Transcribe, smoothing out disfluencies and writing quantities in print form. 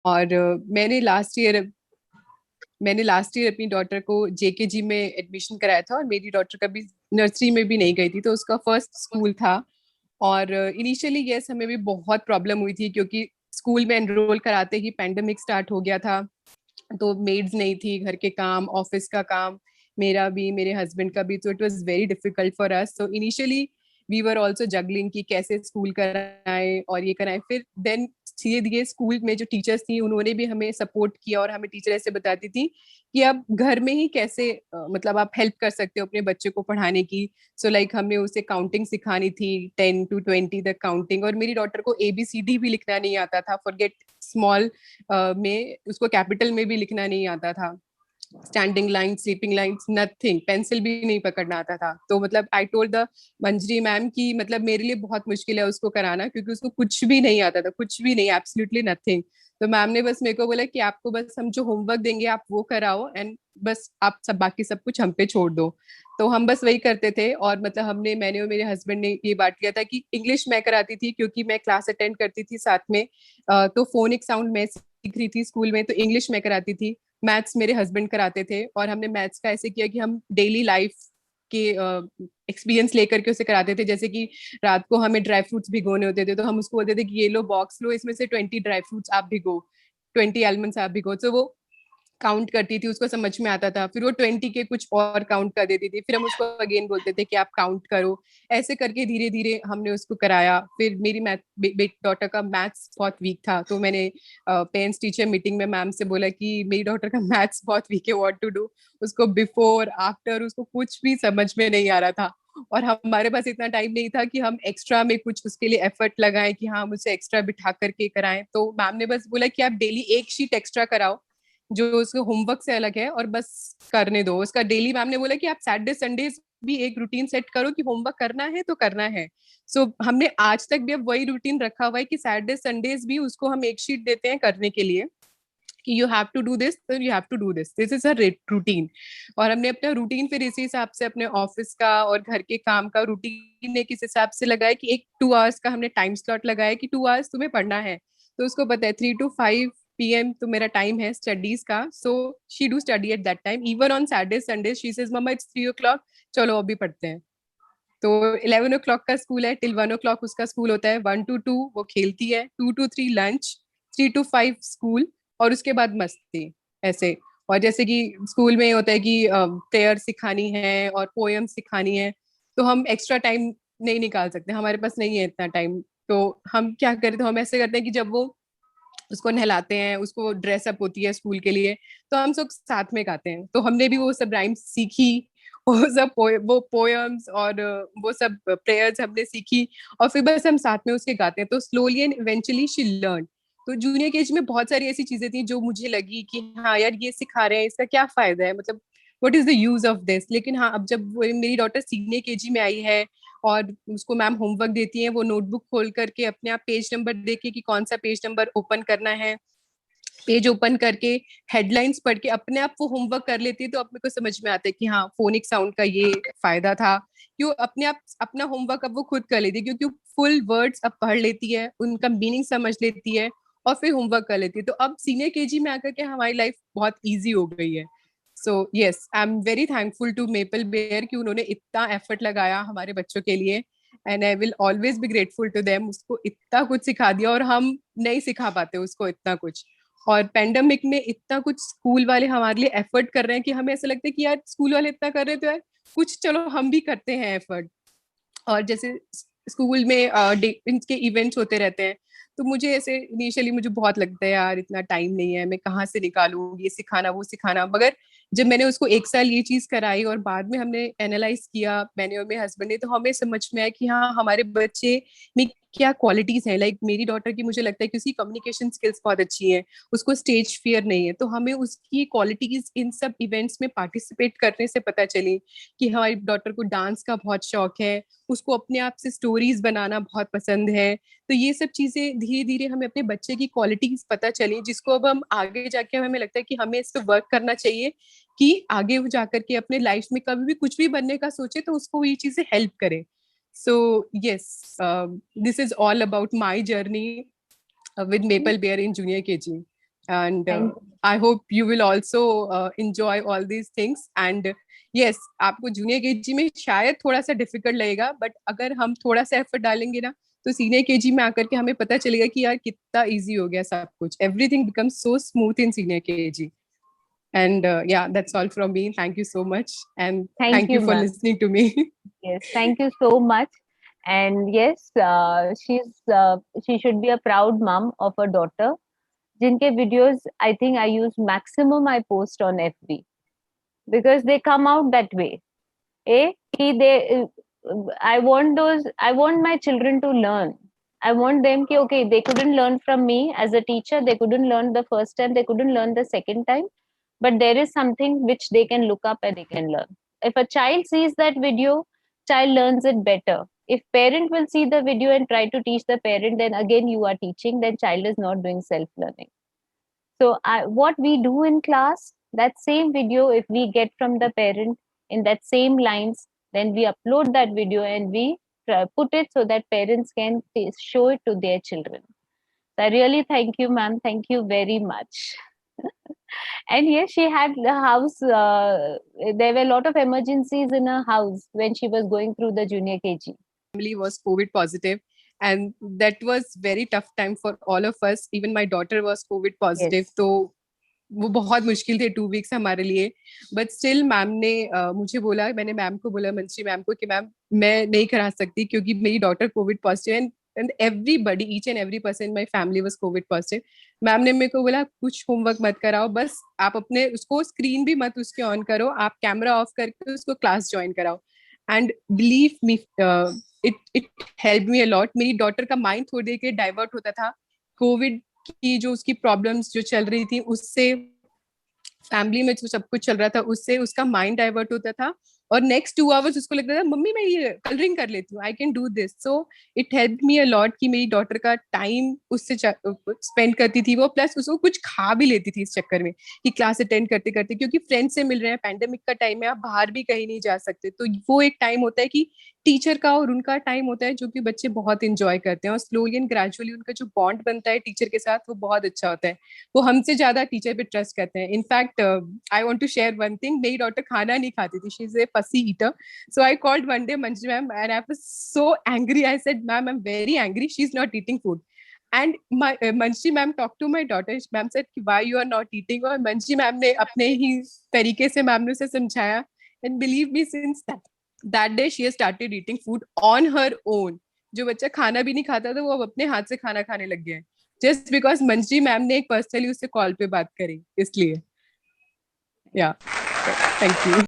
और मैंने last year अपनी डॉटर को जेकेजी में एडमिशन कराया था, और मेरी डॉटर कभी नर्सरी में भी नहीं गई थी, तो उसका फर्स्ट स्कूल था। और इनिशियली यस, हमें भी बहुत प्रॉब्लम हुई थी, क्योंकि स्कूल में एनरोल कराते ही पेंडेमिक स्टार्ट हो गया था। तो मेड्स नहीं थी, घर के काम, ऑफिस का काम, मेरा भी, मेरे हस्बैंड का भी, तो it was very difficult for us. So initially we were also juggling कि कैसे स्कूल कराएं और ये कराएं। फिर देन धीरे धीरे स्कूल में जो टीचर्स थी उन्होंने भी हमें सपोर्ट किया, और हमें टीचर ऐसे बताती थी कि आप घर में ही कैसे मतलब आप हेल्प कर सकते हो अपने बच्चे को पढ़ाने की। सो लाइक हमने उसे काउंटिंग सिखानी थी, 10 to 20 तक काउंटिंग। और मेरी डॉटर को ABCD भी लिखना नहीं आता था, फॉरगेट स्मॉल में उसको कैपिटल में भी लिखना नहीं आता था, standing line, sleeping lines, nothing, pencil भी नहीं पकड़ना आता था। तो मतलब I told the Manjari ma'am कि मतलब मेरे लिए बहुत मुश्किल है उसको कराना, क्योंकि उसको कुछ भी नहीं आता था, कुछ भी नहीं, एब्सोल्युटली नथिंग। तो मैम ने बस मेरे को बोला कि आपको बस हम जो होमवर्क देंगे आप वो कराओ, एंड बस आप सब बाकी सब कुछ हम पे छोड़ दो। तो हम बस वही करते थे। और मतलब मैंने और मेरे हस्बैंड ने ये बात किया था कि इंग्लिश मैं कराती थी, क्योंकि मैं क्लास अटेंड करती थी साथ में। तो फोनिक साउंड मैं सीख रही थी स्कूल में, तो इंग्लिश मैं कराती थी। मैथ्स मेरे हस्बैंड कराते थे। और हमने मैथ्स का ऐसे किया कि हम डेली लाइफ के एक्सपीरियंस लेकर के उसे कराते थे। जैसे कि रात को हमें ड्राई फ्रूट्स भिगोने होते थे, तो हम उसको बोलते थे कि ये लो बॉक्स लो, इसमें से 20 ड्राई फ्रूट्स आप भिगो, 20 आलमंड्स आप भिगो। तो वो काउंट करती थी, उसको समझ में आता था, फिर वो 20 के कुछ और काउंट कर देती थी, फिर हम उसको अगेन बोलते थे कि आप काउंट करो। ऐसे करके धीरे धीरे हमने उसको कराया। फिर मेरी डॉटर का मैथ्स बहुत वीक था, तो मैंने पेरेंट्स टीचर मीटिंग में मैम से बोला कि मेरी डॉटर का मैथ्स बहुत वीक है, व्हाट टू डू। उसको बिफोर आफ्टर उसको कुछ भी समझ में नहीं आ रहा था। और हमारे पास इतना टाइम नहीं था कि हम एक्स्ट्रा में कुछ उसके लिए एफर्ट लगाएं कि हाँ हम उसे एक्स्ट्रा बिठा करके कराएं। तो मैम ने बस बोला कि आप डेली एक शीट एक्स्ट्रा कराओ, जो उसके होमवर्क से अलग है, और बस करने दो उसका डेली। मैम ने बोला कि आप सैटरडे संडेज भी एक रूटीन सेट करो कि होमवर्क करना है तो करना है। हमने आज तक भी अब वही रूटीन रखा हुआ है कि सैटरडे संडेज भी उसको हम एक शीट देते हैं करने के लिए, कि you have to do this, तो you have to do this, this is a routine. और हमने अपना रूटीन फिर इसी हिसाब से अपने ऑफिस का और घर के काम का रूटीन एक इस हिसाब से लगाया कि एक 2 आवर्स का हमने टाइम स्लॉट लगाया कि 2 आवर्स तुम्हें पढ़ना है। तो उसको पता है 3 to 5 PM तो मेरा टाइम है स्टडीज का। So she do study at that time, even on Saturday Sunday she says mamma it's 3 o'clock, चलो अभी पढ़ते हैं। तो 11 o'clock का स्कूल है, टिल 1 o'clock उसका स्कूल होता है, 1 to 2 वो खेलती है, 2 to 3 लंच, 3 to 5 स्कूल, और उसके बाद मस्ती, ऐसे। और जैसे कि स्कूल में होता है कि प्रेयर सिखानी है और पोयम सिखानी है, तो हम एक्स्ट्रा टाइम नहीं निकाल सकते, हमारे पास नहीं है इतना टाइम। तो हम क्या करते, तो हम ऐसे करते हैं कि जब वो उसको नहलाते हैं, उसको ड्रेसअप होती है स्कूल के लिए, तो हम सब साथ में गाते हैं। तो हमने भी वो सब राइम्स सीखी, वो सब वो पोयम्स और वो सब प्रेयर्स हमने सीखी, और फिर बस हम साथ में उसके गाते हैं। तो slowly and eventually she learn. तो जूनियर केज में बहुत सारी ऐसी चीजें थी जो मुझे लगी कि हाँ यार ये सिखा रहे हैं, इसका क्या फायदा है, मतलब what is the use of this. लेकिन हाँ, अब जब मेरी डॉटर सीनियर केजी में आई है और उसको मैम होमवर्क देती है, वो नोटबुक खोल करके अपने आप पेज नंबर देके कि कौन सा पेज नंबर ओपन करना है, पेज ओपन करके हेडलाइंस पढ़ के अपने आप वो होमवर्क कर लेती है। तो अब मेरे को समझ में आता है कि हाँ फोनिक साउंड का ये फायदा था, क्यों अपने आप अपना होमवर्क अब वो खुद कर लेती है, क्योंकि फुल वर्ड्स अब पढ़ लेती है, उनका मीनिंग समझ लेती है, और फिर होमवर्क कर लेती है। तो अब सीनियर केजी में आकर के हमारी लाइफ बहुत ईजी हो गई है। So yes, I am very thankful to Maple Bear कि उन्होंने इतना एफर्ट लगाया हमारे बच्चों के लिए, and I will always be grateful to them. उसको इतना कुछ सिखा दिया, और हम नहीं सिखा पाते उसको इतना कुछ। और पेंडेमिक में इतना कुछ स्कूल वाले हमारे लिए एफर्ट कर रहे हैं कि हमें ऐसा लगता है कि यार स्कूल वाले इतना कर रहे हैं तो यार कुछ चलो हम भी करते हैं एफर्ट। और जैसे स्कूल में इनके इवेंट्स होते रहते हैं, तो मुझे ऐसे इनिशियली मुझे बहुत लगता है यार इतना टाइम नहीं है, मैं कहाँ से निकालूं ये सिखाना वो सिखाना। मगर जब मैंने उसको एक साल ये चीज कराई और बाद में हमने एनालाइज किया, मैंने और मेरे हस्बैंड ने, तो हमें समझ में आया कि हाँ हमारे बच्चे में क्या क्वालिटीज हैं। लाइक मेरी डॉटर की मुझे लगता है कि उसकी कम्युनिकेशन स्किल्स बहुत अच्छी है, उसको स्टेज फियर नहीं है। तो हमें उसकी क्वालिटीज इन सब इवेंट्स में पार्टिसिपेट करने से पता चली कि हमारी डॉटर को डांस का बहुत शौक है, उसको अपने आप से स्टोरीज बनाना बहुत पसंद है। तो ये सब चीजें धीरे धीरे हमें अपने बच्चे की क्वालिटीज पता चली, जिसको अब हम आगे जाके हमें लगता है कि हमें इस पर वर्क करना चाहिए, कि आगे वो जाकर के अपने लाइफ में कभी भी कुछ भी बनने का सोचे तो उसको ये चीजें हेल्प करे। So yes, this is all about my journey with Maple Bear in junior KG, and Thank I hope you will also enjoy all these things. And yes, आपको जूनियर केजी में शायद थोड़ा सा डिफिकल्ट लगेगा, but अगर हम थोड़ा सा एफर्ट डालेंगे ना, तो सीनियर केजी में आकर के हमें पता चलेगा कि यार कितना इजी हो गया सब कुछ. Everything becomes so smooth in senior KG. And yeah, that's all from me. Thank you so much, and thank thank you, you for ma'am. listening to me. Yes, thank you so much. And yes, she should be a proud mom of a daughter. Jinke videos, I think I use maximum I post on FB because they come out that way. I want those. I want my children to learn. I want them ki okay, they couldn't learn from me as a teacher. They couldn't learn the first time. They couldn't learn the second time. But there is something which they can look up and they can learn. If a child sees that video, child learns it better. If parent will see the video and try to teach the parent, then again you are teaching. Then child is not doing self learning. So what we do in class, that same video, if we get from the parent in that same lines, then we upload that video and we put it so that parents can show it to their children. So I really thank you, ma'am. Thank you very much. And yes, she had the house. There were a lot of emergencies in her house when she was going through the junior KG. Family was COVID positive, and that was very tough time for all of us. Even my daughter was COVID positive. Yes. तो वो बहुत मुश्किल थे 2 weeks हमारे लिए. But still ma'am ने मुझे बोला, मैंने मैम को बोला, मंशी मैम को, कि मैम मैं नहीं करा सकती क्योंकि मेरी daughter Covid positive, and everybody, each and every person in my family was Covid positive. Ma'am ने मेरे को बोला कुछ होमवर्क मत कराओ, बस आप अपने उसको स्क्रीन भी मत उसके ऑन करो, आप कैमरा ऑफ करके उसको क्लास ज्वाइन कराओ. And believe me, it help me a lot. मेरी डॉटर का माइंड थोड़ी देर के डाइवर्ट होता था. कोविड की जो उसकी प्रॉब्लम्स जो चल रही थी उससे, फैमिली में जो सब कुछ चल रहा था उससे उसका माइंड डाइवर्ट होता था, और नेक्स्ट 2 आवर्स उसको लगता था मम्मी मैं ये कलरिंग कर लेती हूँ, I can do this. So it help me a lot कि मेरी डॉटर का टाइम उससे स्पेंड करती थी वो, प्लस उसको कुछ खा भी लेती थी इस चक्कर में कि क्लास अटेंड करते करते, क्योंकि फ्रेंड से मिल रहे हैं, पैंडेमिक का टाइम है, आप बाहर भी कहीं नहीं जा सकते. तो वो एक टाइम होता है कि टीचर का और उनका टाइम होता है जो कि बच्चे बहुत इंजॉय करते हैं, और स्लोली एंड ग्रेजुअली उनका जो बॉन्ड बनता है टीचर के साथ वो बहुत अच्छा होता है. वो हमसे ज्यादा टीचर पे ट्रस्ट करते हैं. In fact I want to share one thing, मेरी डॉटर खाना नहीं खाती थी, she is a fussy eater. So I called one day Manju ma'am and I was so angry. I said ma'am I am very angry, she is not eating food. And Manshi ma'am talk to my daughter, ma'am said कि why you are not eating, और Manshi ma'am ने अपने ही तरीके से ma'am ने उसे समझाया. And believe me, since that day she has started eating food on her own. जो बच्चा खाना भी नहीं खाता था वो अब अपने हाथ से खाना खाने लग गया है, जस्ट बिकॉज मंजी मैम ने एक पर्सनली उससे कॉल पे बात करी, इसलिए. या, थैंक यू.